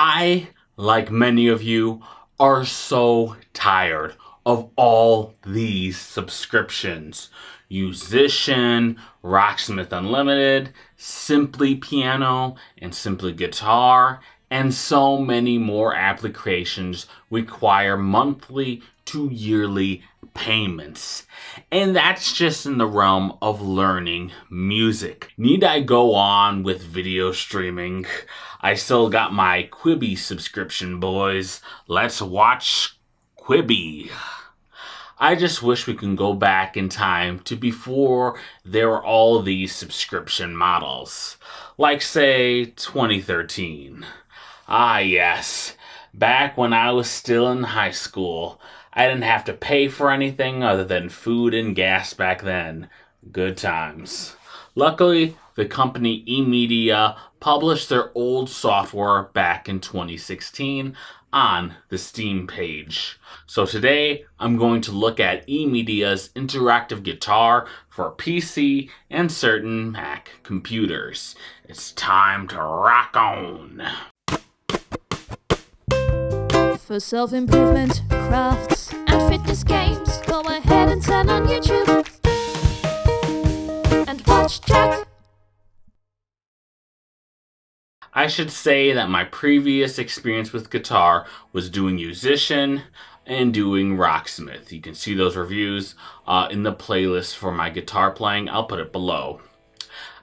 I, like many of you, are so tired of all these subscriptions. Yousician, Rocksmith Unlimited, Simply Piano, and Simply Guitar, and so many more applications require monthly to yearly payments. And that's just in the realm of learning music. Need I go on with video streaming? I still got my Quibi subscription, boys. Let's watch Quibi. I just wish we can go back in time to before there were all these subscription models. Like, say, 2013. Ah, yes. Back when I was still in high school, I didn't have to pay for anything other than food and gas back then. Good times. Luckily, the company EMedia published their old software back in 2016 on the Steam page. So today, I'm going to look at EMedia's interactive guitar for PC and certain Mac computers. It's time to rock on! For self-improvement, crafts, and fitness games, go ahead and turn on YouTube and watch Jack. I should say that my previous experience with guitar was doing Yousician and doing Rocksmith. You can see those reviews in the playlist for my guitar playing. I'll put it below.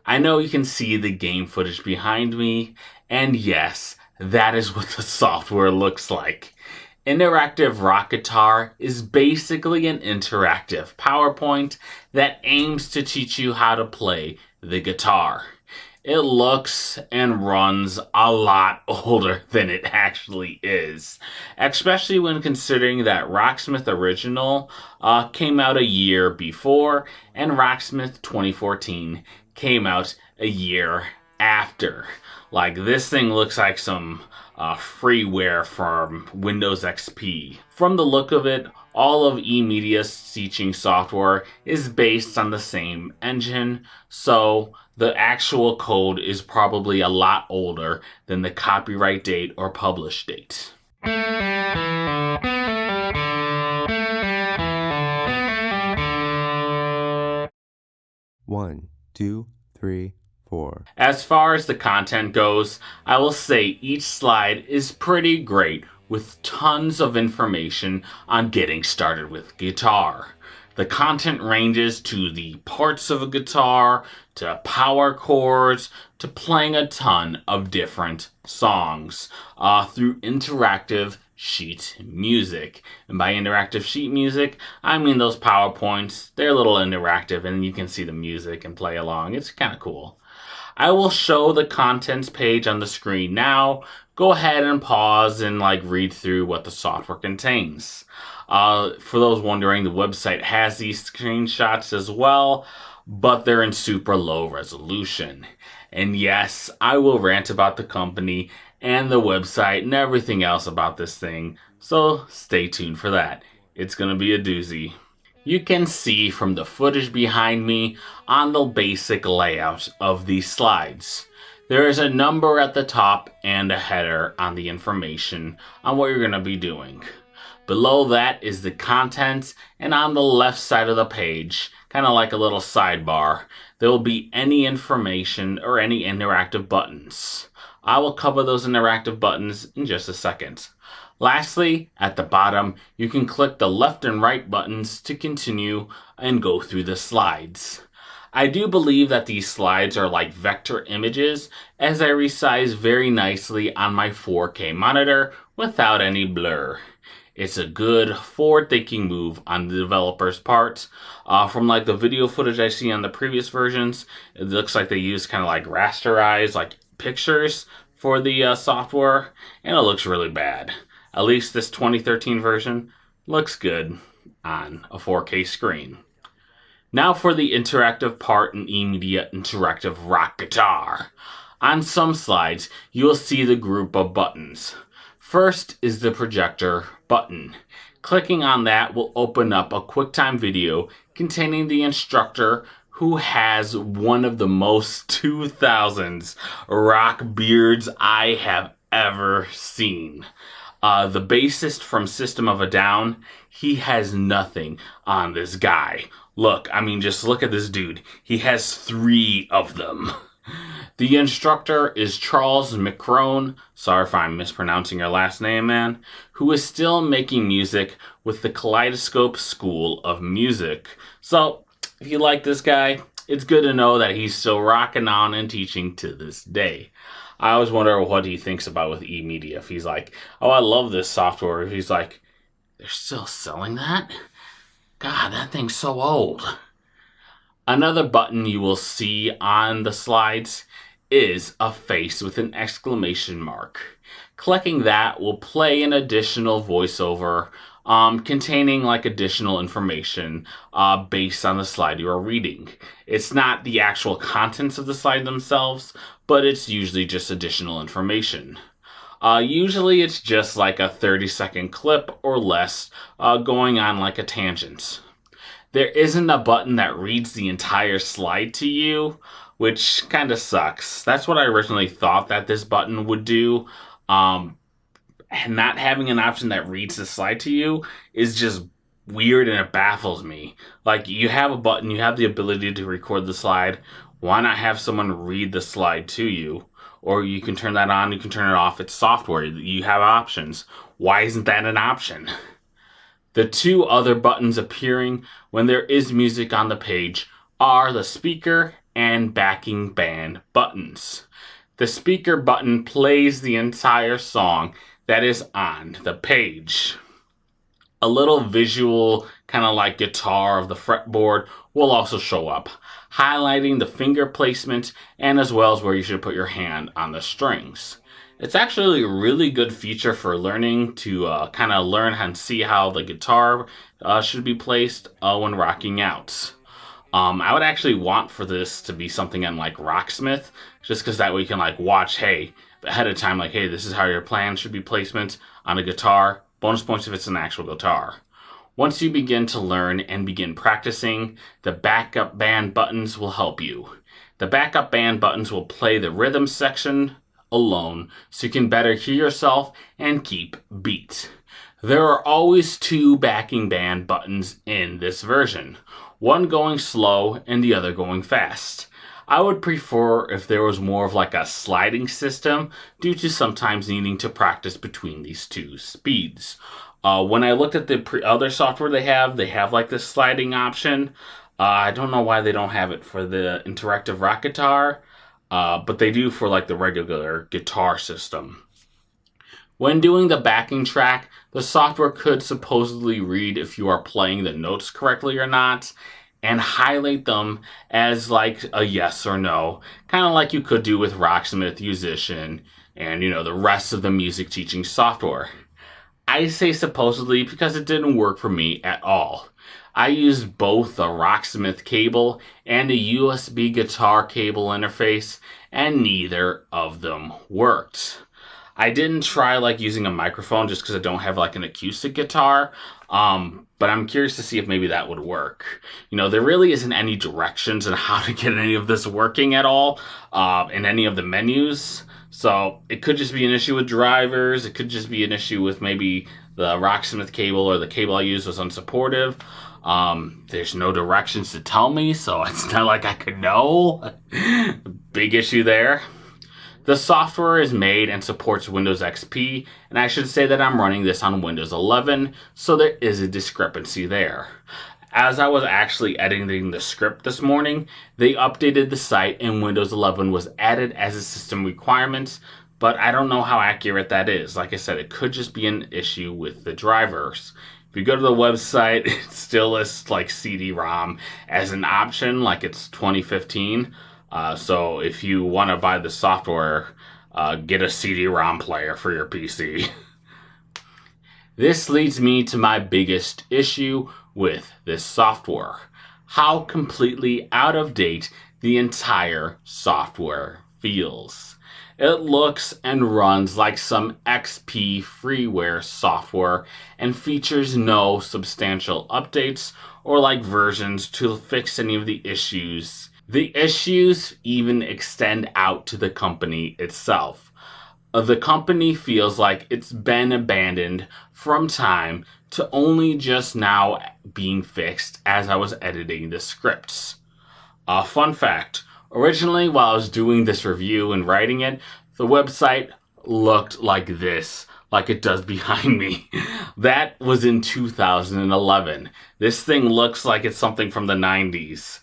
I know you can see the game footage behind me, and yes, that is what the software looks like. Interactive Rock Guitar is basically an interactive PowerPoint that aims to teach you how to play the guitar. It looks and runs a lot older than it actually is, especially when considering that Rocksmith Original came out a year before and Rocksmith 2014 came out a year after. Like, this thing looks like some freeware from Windows XP. From the look of it, all of EMedia's teaching software is based on the same engine, so the actual code is probably a lot older than the copyright date or publish date. One, two, three, four. As far as the content goes, I will say each slide is pretty great with tons of information on getting started with guitar. The content ranges to the parts of a guitar, to power chords, to playing a ton of different songs through interactive sheet music. And by interactive sheet music, I mean those PowerPoints. They're a little interactive and you can see the music and play along. It's kind of cool. I will show the contents page on the screen now. Go ahead and pause and read through what the software contains. For those wondering, the website has these screenshots as well, but they're in super low resolution. And yes, I will rant about the company and the website and everything else about this thing, so stay tuned for that. It's gonna be a doozy. You can see from the footage behind me on the basic layout of these slides. There is a number at the top and a header on the information on what you're going to be doing. Below that is the contents, and on the left side of the page, kind of like a little sidebar, there will be any information or any interactive buttons. I will cover those interactive buttons in just a second. Lastly, at the bottom, you can click the left and right buttons to continue and go through the slides. I do believe that these slides are like vector images, as I resize very nicely on my 4K monitor without any blur. It's a good forward-thinking move on the developer's part. From the video footage I see on the previous versions, it looks like they use kind of rasterized pictures for the software, and it looks really bad. At least this 2013 version looks good on a 4K screen. Now for the interactive part in EMedia Interactive Rock Guitar. On some slides, you will see the group of buttons. First is the projector button. Clicking on that will open up a QuickTime video containing the instructor who has one of the most 2000s rock beards I have ever seen. The bassist from System of a Down, he has nothing on this guy. Look, I mean, just look at this dude. He has 3 of them. The instructor is Charles McCrone, sorry if I'm mispronouncing your last name, man, who is still making music with the Kaleidoscope School of Music. So, if you like this guy, it's good to know that he's still rocking on and teaching to this day. I always wonder what he thinks about with EMedia. If he's like, oh, I love this software. If he's like, they're still selling that? God, that thing's so old. Another button you will see on the slides is a face with an exclamation mark. Clicking that will play an additional voiceover containing like additional information based on the slide you are reading. It's not the actual contents of the slide themselves, but it's usually just additional information. Usually it's just like a 30-second clip or less going on like a tangent. There isn't a button that reads the entire slide to you, which kind of sucks. That's what I originally thought that this button would do. And not having an option that reads the slide to you is just weird and it baffles me. Like, you have a button, you have the ability to record the slide. Why not have someone read the slide to you? Or you can turn that on, you can turn it off. It's software. You have options. Why isn't that an option? The 2 other buttons appearing when there is music on the page are the speaker and backing band buttons. The speaker button plays the entire song that is on the page. A little visual, kind of like guitar of the fretboard, will also show up, highlighting the finger placement and as well as where you should put your hand on the strings. It's actually a really good feature for learning to kind of learn and see how the guitar should be placed when rocking out. I would actually want for this to be something on like Rocksmith, just because that way you can like watch, hey, ahead of time, like, hey, this is how your plan should be placement on a guitar. Bonus points if it's an actual guitar. Once you begin to learn and begin practicing, the backup band buttons will help you. The backup band buttons will play the rhythm section alone, so you can better hear yourself and keep beat. There are always 2 backing band buttons in this version, one going slow and the other going fast. I would prefer if there was more of like a sliding system due to sometimes needing to practice between these 2 speeds. When I looked at the other software they have like this sliding option. I don't know why they don't have it for the Interactive Rock Guitar. But they do for like the regular guitar system. When doing the backing track, the software could supposedly read if you are playing the notes correctly or not, and highlight them as like a yes or no, kind of like you could do with Rocksmith, Yousician, and the rest of the music teaching software. I say supposedly because it didn't work for me at all. I used both a Rocksmith cable and a USB guitar cable interface, and neither of them worked. I didn't try like using a microphone just because I don't have like an acoustic guitar, but I'm curious to see if maybe that would work. There really isn't any directions on how to get any of this working at all in any of the menus. So it could just be an issue with drivers. It could just be an issue with maybe the Rocksmith cable or the cable I used was unsupportive. There's no directions to tell me, so it's not like I could know. Big issue there. The software is made and supports Windows XP, and I should say that I'm running this on Windows 11, so there is a discrepancy there. As I was actually editing the script this morning, they updated the site and Windows 11 was added as a system requirement, but I don't know how accurate that is. Like I said, it could just be an issue with the drivers. If you go to the website, it still lists like CD-ROM as an option, like it's 2015. So if you want to buy the software, get a CD-ROM player for your PC. This leads me to my biggest issue with this software. How completely out of date the entire software feels. It looks and runs like some XP freeware software and features no substantial updates or like versions to fix any of the issues. The issues even extend out to the company itself. The company feels like it's been abandoned from time to only just now being fixed as I was editing the scripts. Fun fact, originally while I was doing this review and writing it, the website looked like this, like it does behind me. That was in 2011. This thing looks like it's something from the 90s.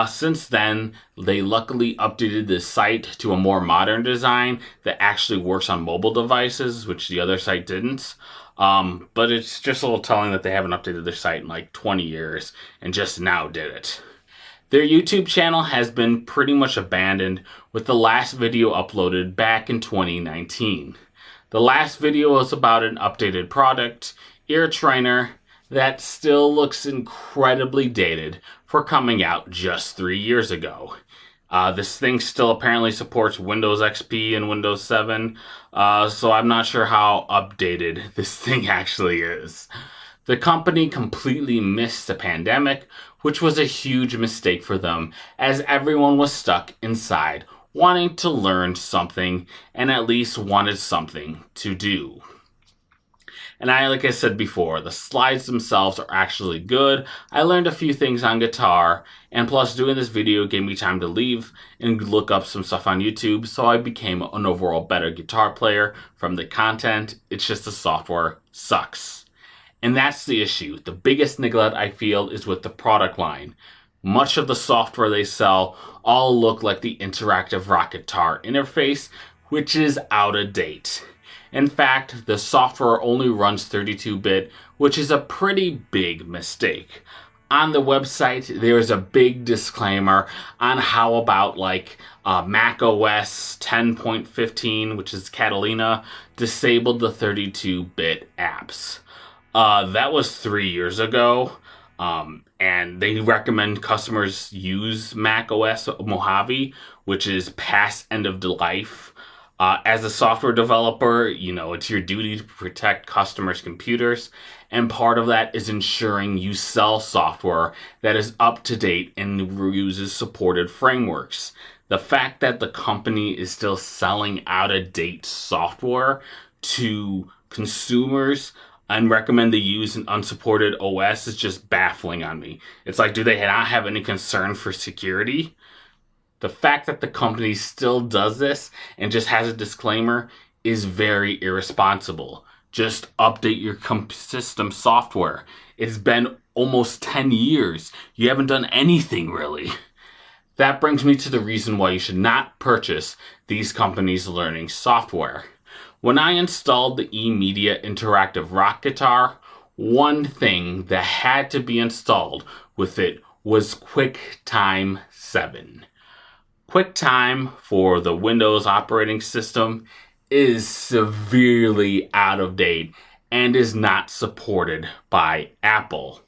Since then, they luckily updated the site to a more modern design that actually works on mobile devices, which the other site didn't. But it's just a little telling that they haven't updated their site in like 20 years and just now did it. Their YouTube channel has been pretty much abandoned, with the last video uploaded back in 2019. The last video was about an updated product, ear trainer, that still looks incredibly dated for coming out just 3 years ago. This thing still apparently supports Windows XP and Windows 7, so I'm not sure how updated this thing actually is. The company completely missed the pandemic, which was a huge mistake for them, as everyone was stuck inside, wanting to learn something and at least wanted something to do. And like I said before, the slides themselves are actually good. I learned a few things on guitar, and plus doing this video gave me time to leave and look up some stuff on YouTube, so I became an overall better guitar player from the content. It's just the software sucks. And that's the issue. The biggest neglect I feel is with the product line. Much of the software they sell all look like the Interactive Rock Guitar interface, which is out of date. In fact, the software only runs 32-bit, which is a pretty big mistake. On the website, there is a big disclaimer on how about Mac OS 10.15, which is Catalina, disabled the 32-bit apps. That was 3 years ago, and they recommend customers use Mac OS Mojave, which is past end of the life. As a software developer, it's your duty to protect customers' computers, and part of that is ensuring you sell software that is up to date and uses supported frameworks. The fact that the company is still selling out-of-date software to consumers and recommend they use an unsupported OS is just baffling on me. It's like, do they not have any concern for security? The fact that the company still does this and just has a disclaimer is very irresponsible. Just update your system software. It's been almost 10 years. You haven't done anything really. That brings me to the reason why you should not purchase these companies' learning software. When I installed the EMedia Interactive Rock Guitar, one thing that had to be installed with it was QuickTime 7. QuickTime for the Windows operating system is severely out of date and is not supported by Apple.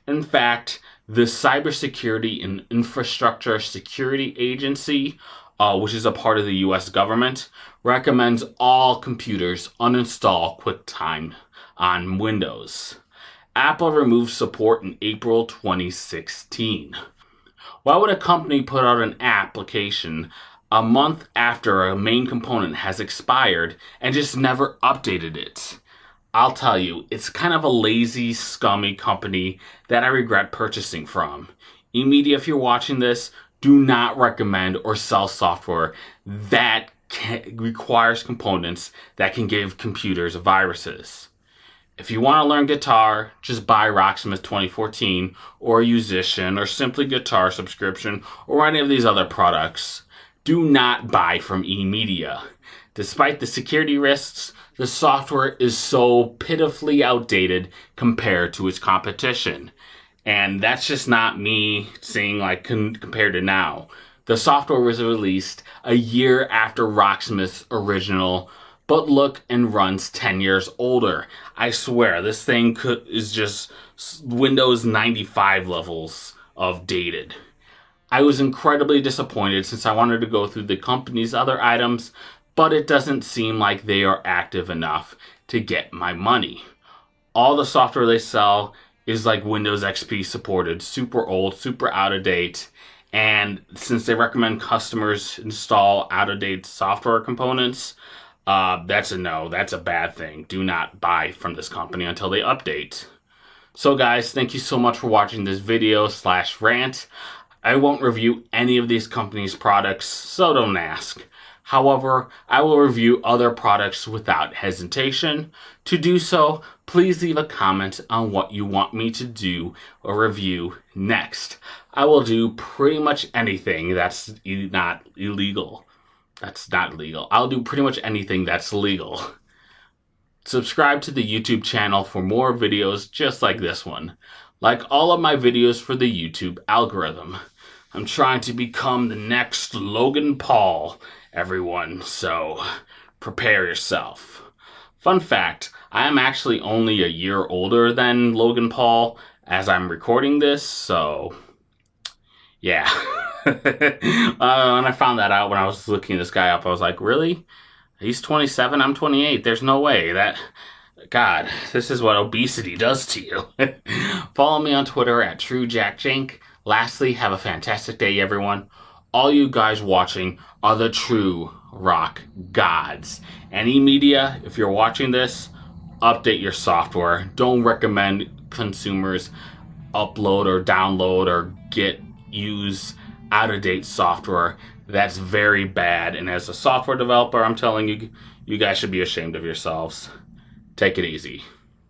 In fact, the Cybersecurity and Infrastructure Security Agency, which is a part of the US government, recommends all computers uninstall QuickTime on Windows. Apple removed support in April 2016. Why would a company put out an application a month after a main component has expired and just never updated it? I'll tell you, it's kind of a lazy, scummy company that I regret purchasing from. EMedia, if you're watching this, do not recommend or sell software that requires components that can give computers viruses. If you want to learn guitar, just buy Rocksmith 2014 or Yousician or Simply Guitar subscription or any of these other products. Do not buy from EMedia. Despite the security risks, the software is so pitifully outdated compared to its competition. And that's just not me saying compared to now. The software was released a year after Rocksmith's original, but look and runs 10 years older. I swear, this thing is just Windows 95 levels of dated. I was incredibly disappointed since I wanted to go through the company's other items, but it doesn't seem like they are active enough to get my money. All the software they sell is like Windows XP supported, super old, super out of date. And since they recommend customers install out of date software components, That's a no. That's a bad thing. Do not buy from this company until they update. So guys, thank you so much for watching this video / rant. I won't review any of these companies' products, so don't ask. However, I will review other products without hesitation. To do so, please leave a comment on what you want me to do or review next. I will do pretty much anything that's not illegal. That's not legal. I'll do pretty much anything that's legal. Subscribe to the YouTube channel for more videos just like this one. Like all of my videos for the YouTube algorithm. I'm trying to become the next Logan Paul, everyone, so prepare yourself. Fun fact, I am actually only a year older than Logan Paul as I'm recording this, so yeah. When I found that out when I was looking this guy up, I was like, really? He's 27, I'm 28. There's no way. God, this is what obesity does to you. Follow me on Twitter at TrueJackJank. Lastly, have a fantastic day, everyone. All you guys watching are the true rock gods. And EMedia, if you're watching this, update your software. Don't recommend consumers upload or download or use out-of-date software. That's very bad. And as a software developer, I'm telling you, you guys should be ashamed of yourselves. Take it easy.